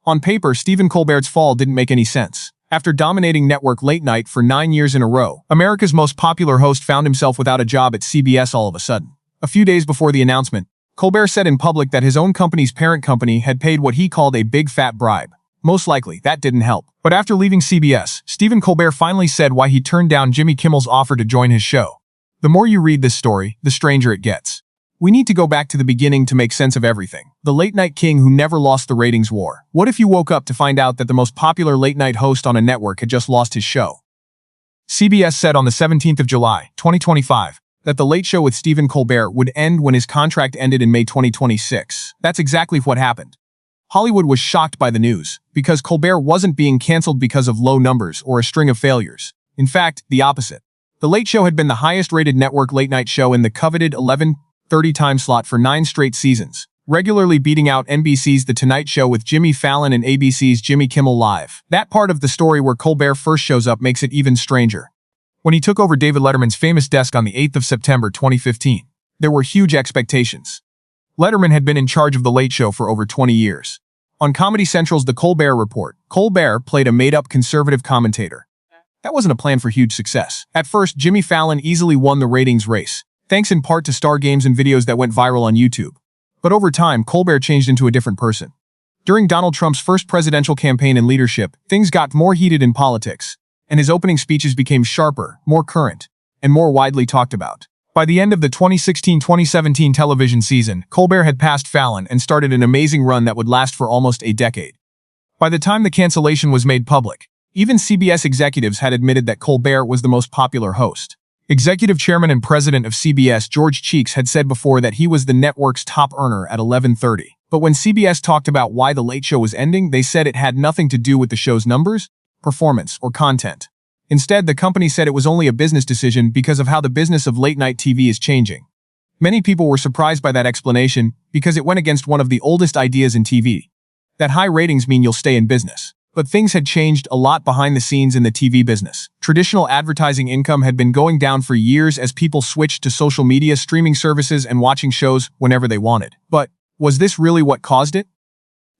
On paper, Stephen Colbert's fall didn't make any sense. After dominating network late night for 9 years in a row, America's most popular host found himself without a job at CBS all of a sudden. A few days before the announcement, Colbert said in public that his own company's parent company had paid what he called a big fat bribe. Most likely, that didn't help. But after leaving CBS, Stephen Colbert finally said why he turned down Jimmy Kimmel's offer to join his show. The more you read this story, the stranger it gets. We need to go back to the beginning to make sense of everything. The late-night king who never lost the ratings war. What if you woke up to find out that the most popular late-night host on a network had just lost his show? CBS said on the 17th of July, 2025, that The Late Show with Stephen Colbert would end when his contract ended in May 2026. That's exactly what happened. Hollywood was shocked by the news, because Colbert wasn't being canceled because of low numbers or a string of failures. In fact, the opposite. The Late Show had been the highest-rated network late-night show in the coveted 11:30 time slot for 9 straight seasons, regularly beating out NBC's The Tonight Show with Jimmy Fallon and ABC's Jimmy Kimmel Live. That part of the story where Colbert first shows up makes it even stranger. When he took over David Letterman's famous desk on the 8th of September 2015, there were huge expectations. Letterman had been in charge of The Late Show for over 20 years. On Comedy Central's The Colbert Report, Colbert played a made-up conservative commentator. That wasn't a plan for huge success. At first, Jimmy Fallon easily won the ratings race, thanks in part to star games and videos that went viral on YouTube. But over time, Colbert changed into a different person. During Donald Trump's first presidential campaign and leadership, things got more heated in politics, and his opening speeches became sharper, more current, and more widely talked about. By the end of the 2016-2017 television season, Colbert had passed Fallon and started an amazing run that would last for almost a decade. By the time the cancellation was made public, even CBS executives had admitted that Colbert was the most popular host. Executive Chairman and President of CBS George Cheeks had said before that he was the network's top earner at 11:30. But when CBS talked about why The Late Show was ending, they said it had nothing to do with the show's numbers, performance, or content. Instead, the company said it was only a business decision because of how the business of late-night TV is changing. Many people were surprised by that explanation because it went against one of the oldest ideas in TV, that high ratings mean you'll stay in business. But things had changed a lot behind the scenes in the TV business. Traditional advertising income had been going down for years as people switched to social media, streaming services, and watching shows whenever they wanted. But was this really what caused it?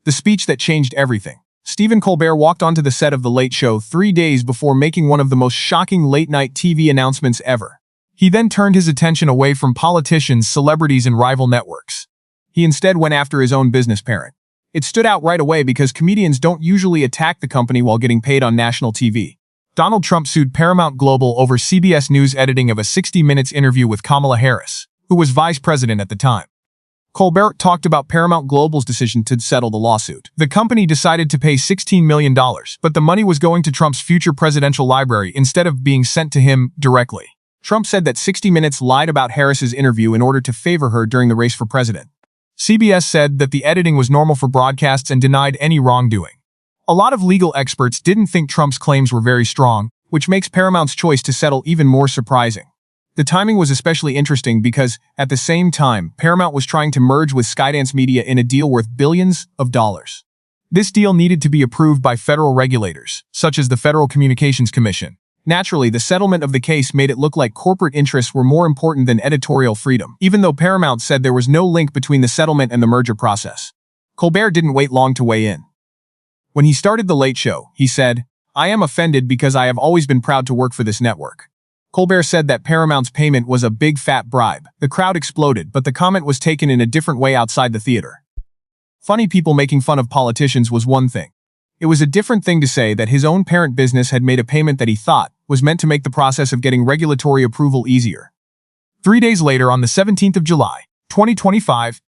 The speech that changed everything. Stephen Colbert walked onto the set of The Late Show 3 days before making one of the most shocking late-night TV announcements ever. He then turned his attention away from politicians, celebrities, and rival networks. He instead went after his own business parent. It stood out right away because comedians don't usually attack the company while getting paid on national TV. Donald Trump sued Paramount Global over CBS News editing of a 60 Minutes interview with Kamala Harris, who was vice president at the time. Colbert talked about Paramount Global's decision to settle the lawsuit. The company decided to pay $16 million, but the money was going to Trump's future presidential library instead of being sent to him directly. Trump said that 60 Minutes lied about Harris's interview in order to favor her during the race for president. CBS said that the editing was normal for broadcasts and denied any wrongdoing. A lot of legal experts didn't think Trump's claims were very strong, which makes Paramount's choice to settle even more surprising. The timing was especially interesting because, at the same time, Paramount was trying to merge with Skydance Media in a deal worth billions of dollars. This deal needed to be approved by federal regulators, such as the Federal Communications Commission. Naturally, the settlement of the case made it look like corporate interests were more important than editorial freedom, even though Paramount said there was no link between the settlement and the merger process. Colbert didn't wait long to weigh in. When he started The Late Show, he said, "I am offended because I have always been proud to work for this network." Colbert said that Paramount's payment was a big fat bribe. The crowd exploded, but the comment was taken in a different way outside the theater. Funny people making fun of politicians was one thing. It was a different thing to say that his own parent business had made a payment that he thought was meant to make the process of getting regulatory approval easier. 3 days later, on the 17th of July, 2025,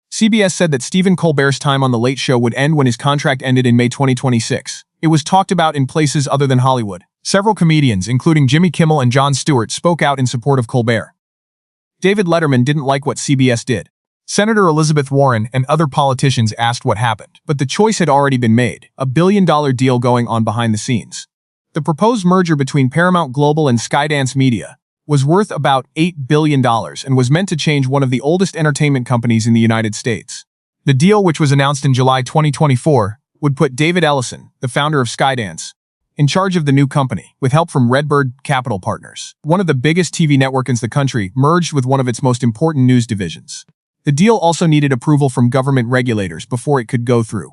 CBS said that Stephen Colbert's time on The Late Show would end when his contract ended in May 2026. It was talked about in places other than Hollywood. Several comedians, including Jimmy Kimmel and Jon Stewart, spoke out in support of Colbert. David Letterman didn't like what CBS did. Senator Elizabeth Warren and other politicians asked what happened, but the choice had already been made, a billion-dollar deal going on behind the scenes. The proposed merger between Paramount Global and Skydance Media was worth about $8 billion and was meant to change one of the oldest entertainment companies in the United States. The deal, which was announced in July 2024, would put David Ellison, the founder of Skydance, in charge of the new company, with help from Redbird Capital Partners. One of the biggest TV networks in the country merged with one of its most important news divisions. The deal also needed approval from government regulators before it could go through.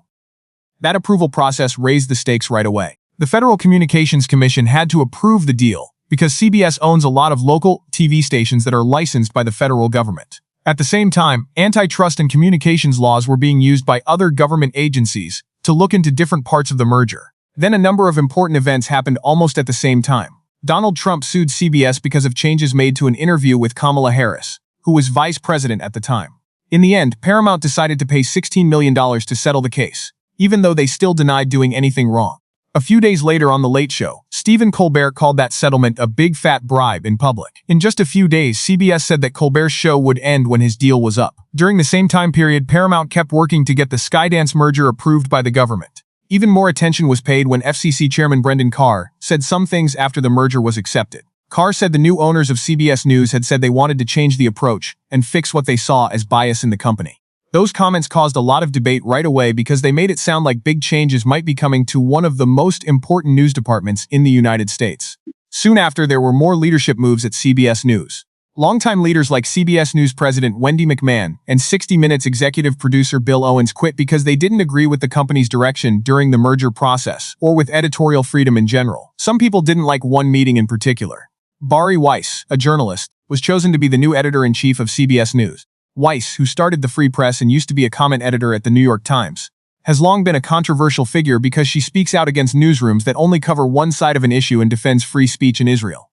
That approval process raised the stakes right away. The Federal Communications Commission had to approve the deal because CBS owns a lot of local TV stations that are licensed by the federal government. At the same time, antitrust and communications laws were being used by other government agencies to look into different parts of the merger. Then a number of important events happened almost at the same time. Donald Trump sued CBS because of changes made to an interview with Kamala Harris, who was vice president at the time. In the end, Paramount decided to pay $16 million to settle the case, even though they still denied doing anything wrong. A few days later on The Late Show, Stephen Colbert called that settlement a big fat bribe in public. In just a few days, CBS said that Colbert's show would end when his deal was up. During the same time period, Paramount kept working to get the Skydance merger approved by the government. Even more attention was paid when FCC Chairman Brendan Carr said some things after the merger was accepted. Carr said the new owners of CBS News had said they wanted to change the approach and fix what they saw as bias in the company. Those comments caused a lot of debate right away because they made it sound like big changes might be coming to one of the most important news departments in the United States. Soon after, there were more leadership moves at CBS News. Longtime leaders like CBS News President Wendy McMahon and 60 Minutes executive producer Bill Owens quit because they didn't agree with the company's direction during the merger process or with editorial freedom in general. Some people didn't like one meeting in particular. Bari Weiss, a journalist, was chosen to be the new editor-in-chief of CBS News. Weiss, who started the Free Press and used to be a comment editor at the New York Times, has long been a controversial figure because she speaks out against newsrooms that only cover one side of an issue and defends free speech in Israel.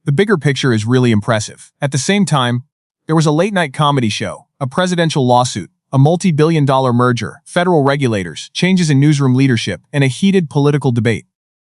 The bigger picture is really impressive. At the same time, there was a late-night comedy show, a presidential lawsuit, a multi-billion-dollar merger, federal regulators, changes in newsroom leadership, and a heated political debate.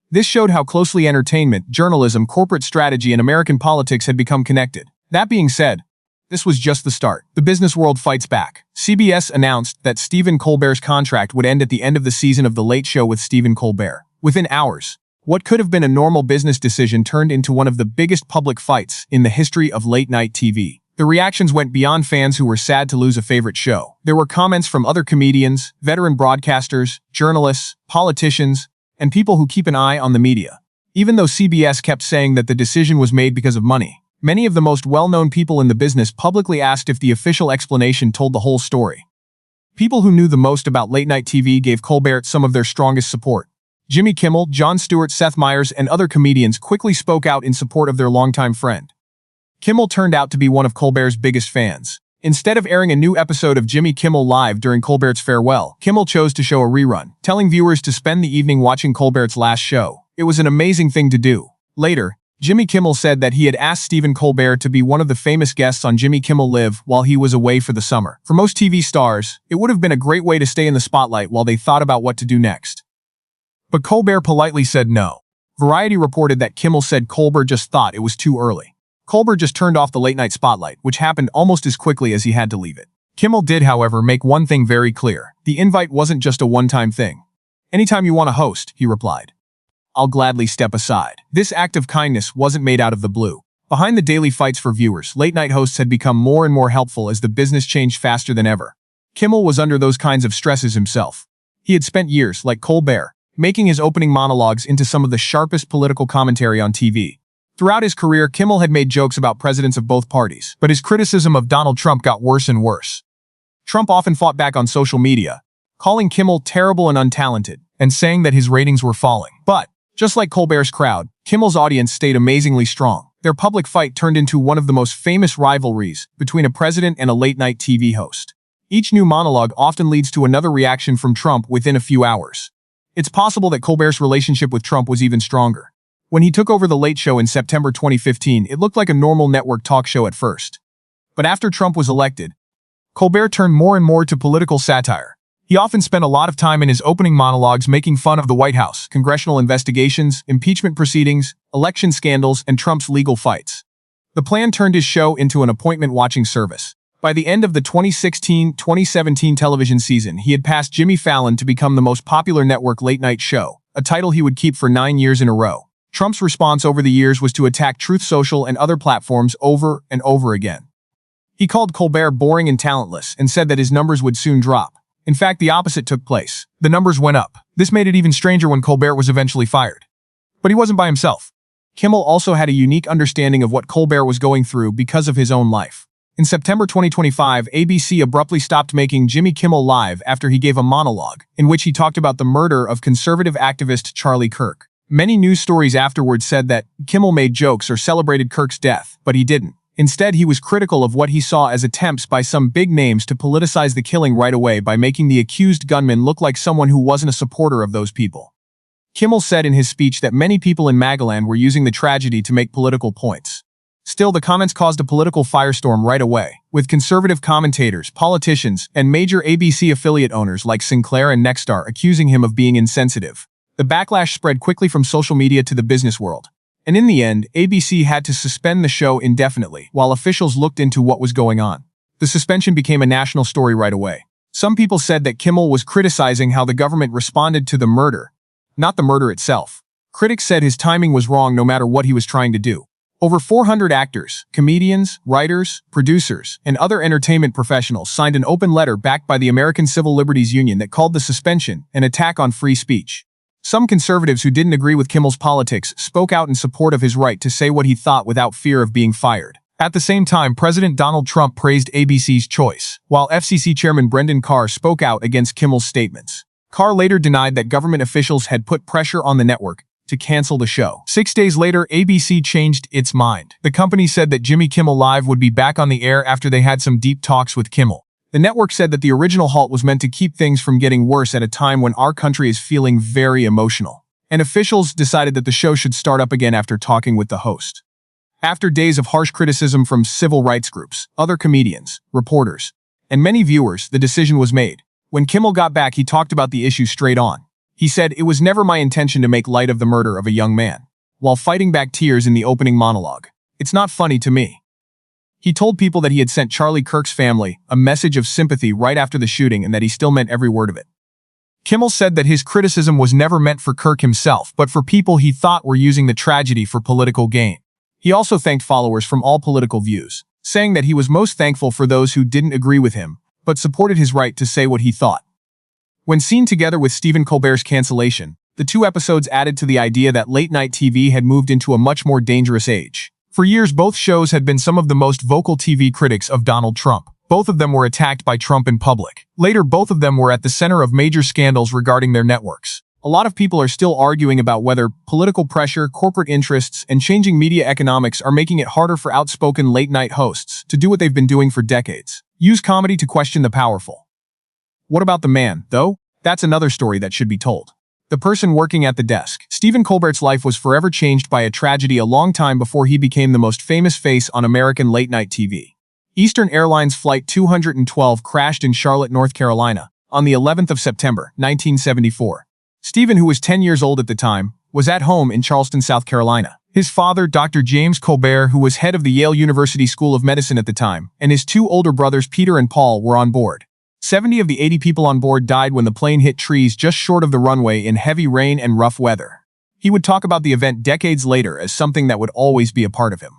This showed how closely entertainment, journalism, corporate strategy, and American politics had become connected. That being said, this was just the start. The business world fights back. CBS announced that Stephen Colbert's contract would end at the end of the season of The Late Show with Stephen Colbert. Within hours, what could have been a normal business decision turned into one of the biggest public fights in the history of late-night TV. The reactions went beyond fans who were sad to lose a favorite show. There were comments from other comedians, veteran broadcasters, journalists, politicians, and people who keep an eye on the media. Even though CBS kept saying that the decision was made because of money, many of the most well-known people in the business publicly asked if the official explanation told the whole story. People who knew the most about late-night TV gave Colbert some of their strongest support. Jimmy Kimmel, Jon Stewart, Seth Meyers, and other comedians quickly spoke out in support of their longtime friend. Kimmel turned out to be one of Colbert's biggest fans. Instead of airing a new episode of Jimmy Kimmel Live during Colbert's farewell, Kimmel chose to show a rerun, telling viewers to spend the evening watching Colbert's last show. It was an amazing thing to do. Later, Jimmy Kimmel said that he had asked Stephen Colbert to be one of the famous guests on Jimmy Kimmel Live while he was away for the summer. For most TV stars, it would have been a great way to stay in the spotlight while they thought about what to do next. But Colbert politely said no. Variety reported that Kimmel said Colbert just thought it was too early. Colbert just turned off the late-night spotlight, which happened almost as quickly as he had to leave it. Kimmel did, however, make one thing very clear. The invite wasn't just a one-time thing. "Anytime you want to host," he replied, "I'll gladly step aside." This act of kindness wasn't made out of the blue. Behind the daily fights for viewers, late-night hosts had become more and more helpful as the business changed faster than ever. Kimmel was under those kinds of stresses himself. He had spent years, like Colbert, making his opening monologues into some of the sharpest political commentary on TV. Throughout his career, Kimmel had made jokes about presidents of both parties, but his criticism of Donald Trump got worse and worse. Trump often fought back on social media, calling Kimmel terrible and untalented, and saying that his ratings were falling. But, just like Colbert's crowd, Kimmel's audience stayed amazingly strong. Their public fight turned into one of the most famous rivalries between a president and a late-night TV host. Each new monologue often leads to another reaction from Trump within a few hours. It's possible that Colbert's relationship with Trump was even stronger. When he took over The Late Show in September 2015, it looked like a normal network talk show at first. But after Trump was elected, Colbert turned more and more to political satire. He often spent a lot of time in his opening monologues making fun of the White House, congressional investigations, impeachment proceedings, election scandals, and Trump's legal fights. The plan turned his show into an appointment-watching service. By the end of the 2016-2017 television season, he had passed Jimmy Fallon to become the most popular network late-night show, a title he would keep for 9 years in a row. Trump's response over the years was to attack Truth Social and other platforms over and over again. He called Colbert boring and talentless and said that his numbers would soon drop. In fact, the opposite took place. The numbers went up. This made it even stranger when Colbert was eventually fired. But he wasn't by himself. Kimmel also had a unique understanding of what Colbert was going through because of his own life. In September 2025, ABC abruptly stopped making Jimmy Kimmel Live after he gave a monologue, in which he talked about the murder of conservative activist Charlie Kirk. Many news stories afterwards said that Kimmel made jokes or celebrated Kirk's death, but he didn't. Instead, he was critical of what he saw as attempts by some big names to politicize the killing right away by making the accused gunman look like someone who wasn't a supporter of those people. Kimmel said in his speech that many people in Magaland were using the tragedy to make political points. Still, the comments caused a political firestorm right away, with conservative commentators, politicians, and major ABC affiliate owners like Sinclair and Nexstar accusing him of being insensitive. The backlash spread quickly from social media to the business world. And in the end, ABC had to suspend the show indefinitely, while officials looked into what was going on. The suspension became a national story right away. Some people said that Kimmel was criticizing how the government responded to the murder, not the murder itself. Critics said his timing was wrong no matter what he was trying to do. Over 400 actors, comedians, writers, producers, and other entertainment professionals signed an open letter backed by the American Civil Liberties Union that called the suspension an attack on free speech. Some conservatives who didn't agree with Kimmel's politics spoke out in support of his right to say what he thought without fear of being fired. At the same time, President Donald Trump praised ABC's choice, while FCC Chairman Brendan Carr spoke out against Kimmel's statements. Carr later denied that government officials had put pressure on the network to cancel the show. 6 days later, ABC changed its mind. The company said that Jimmy Kimmel Live would be back on the air after they had some deep talks with Kimmel. The network said that the original halt was meant to keep things from getting worse at a time when our country is feeling very emotional. And officials decided that the show should start up again after talking with the host. After days of harsh criticism from civil rights groups, other comedians, reporters, and many viewers, the decision was made. When Kimmel got back, he talked about the issue straight on. He said, "It was never my intention to make light of the murder of a young man," while fighting back tears in the opening monologue. "It's not funny to me." He told people that he had sent Charlie Kirk's family a message of sympathy right after the shooting and that he still meant every word of it. Kimmel said that his criticism was never meant for Kirk himself, but for people he thought were using the tragedy for political gain. He also thanked followers from all political views, saying that he was most thankful for those who didn't agree with him, but supported his right to say what he thought. When seen together with Stephen Colbert's cancellation, the two episodes added to the idea that late-night TV had moved into a much more dangerous age. For years, both shows had been some of the most vocal TV critics of Donald Trump. Both of them were attacked by Trump in public. Later, both of them were at the center of major scandals regarding their networks. A lot of people are still arguing about whether political pressure, corporate interests, and changing media economics are making it harder for outspoken late-night hosts to do what they've been doing for decades. Use comedy to question the powerful. What about the man, though? That's another story that should be told. The person working at the desk. Stephen Colbert's life was forever changed by a tragedy a long time before he became the most famous face on American late-night TV. Eastern Airlines Flight 212 crashed in Charlotte, North Carolina, on the 11th of September, 1974. Stephen, who was 10 years old at the time, was at home in Charleston, South Carolina. His father, Dr. James Colbert, who was head of the Yale University School of Medicine at the time, and his two older brothers, Peter and Paul, were on board. 70 of the 80 people on board died when the plane hit trees just short of the runway in heavy rain and rough weather. He would talk about the event decades later as something that would always be a part of him.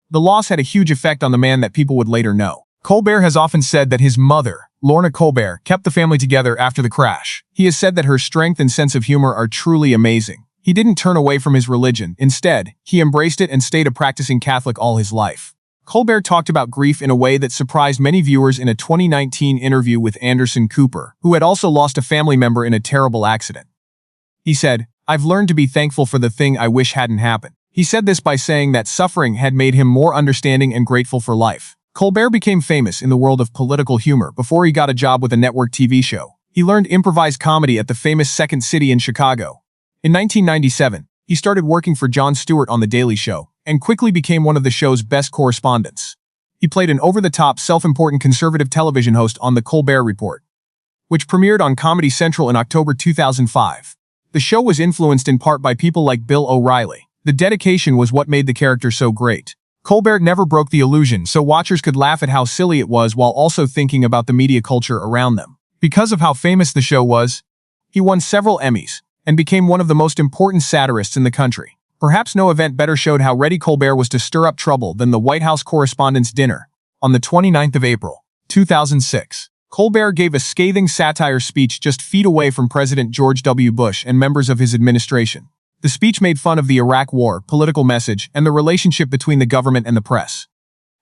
The loss had a huge effect on the man that people would later know. Colbert has often said that his mother, Lorna Colbert, kept the family together after the crash. He has said that her strength and sense of humor are truly amazing. He didn't turn away from his religion. Instead, he embraced it and stayed a practicing Catholic all his life. Colbert talked about grief in a way that surprised many viewers in a 2019 interview with Anderson Cooper, who had also lost a family member in a terrible accident. He said, "I've learned to be thankful for the thing I wish hadn't happened." He said this by saying that suffering had made him more understanding and grateful for life. Colbert became famous in the world of political humor before he got a job with a network TV show. He learned improvised comedy at the famous Second City in Chicago. In 1997, he started working for Jon Stewart on The Daily Show, and quickly became one of the show's best correspondents. He played an over-the-top, self-important conservative television host on The Colbert Report, which premiered on Comedy Central in October 2005. The show was influenced in part by people like Bill O'Reilly. The dedication was what made the character so great. Colbert never broke the illusion, so watchers could laugh at how silly it was while also thinking about the media culture around them. Because of how famous the show was, he won several Emmys, and became one of the most important satirists in the country. Perhaps no event better showed how ready Colbert was to stir up trouble than the White House Correspondents' Dinner. On the 29th of April, 2006, Colbert gave a scathing satire speech just feet away from President George W. Bush and members of his administration. The speech made fun of the Iraq War, political message, and the relationship between the government and the press.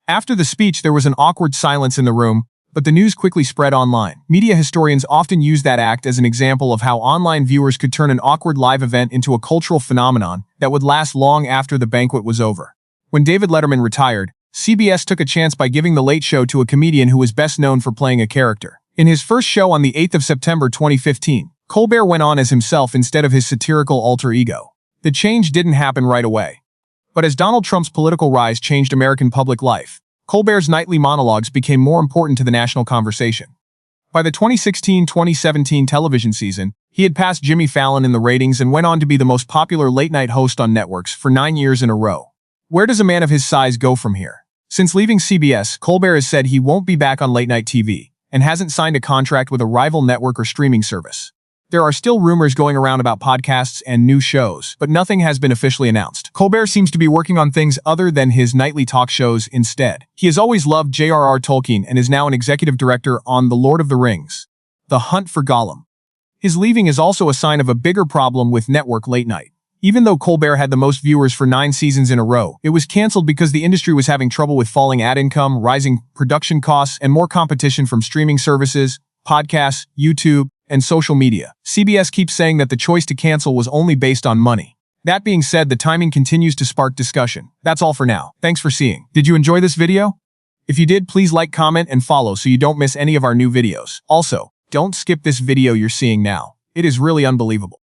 After the speech, there was an awkward silence in the room, but the news quickly spread online. Media historians often use that act as an example of how online viewers could turn an awkward live event into a cultural phenomenon that would last long after the banquet was over. When David Letterman retired, CBS took a chance by giving The Late Show to a comedian who was best known for playing a character. In his first show on the 8th of September 2015, Colbert went on as himself instead of his satirical alter ego. The change didn't happen right away. But as Donald Trump's political rise changed American public life, Colbert's nightly monologues became more important to the national conversation. By the 2016-2017 television season, he had passed Jimmy Fallon in the ratings and went on to be the most popular late-night host on networks for 9 years in a row. Where does a man of his size go from here? Since leaving CBS, Colbert has said he won't be back on late-night TV and hasn't signed a contract with a rival network or streaming service. There are still rumors going around about podcasts and new shows, but nothing has been officially announced. Colbert seems to be working on things other than his nightly talk shows instead. He has always loved J.R.R. Tolkien and is now an executive director on The Lord of the Rings, The Hunt for Gollum. His leaving is also a sign of a bigger problem with network late night. Even though Colbert had the most viewers for 9 seasons in a row, it was canceled because the industry was having trouble with falling ad income, rising production costs, and more competition from streaming services, podcasts, YouTube, and social media. CBS keeps saying that the choice to cancel was only based on money. That being said, the timing continues to spark discussion. That's all for now. Thanks for seeing. Did you enjoy this video? If you did, please like, comment, and follow so you don't miss any of our new videos. Also, don't skip this video you're seeing now. It is really unbelievable.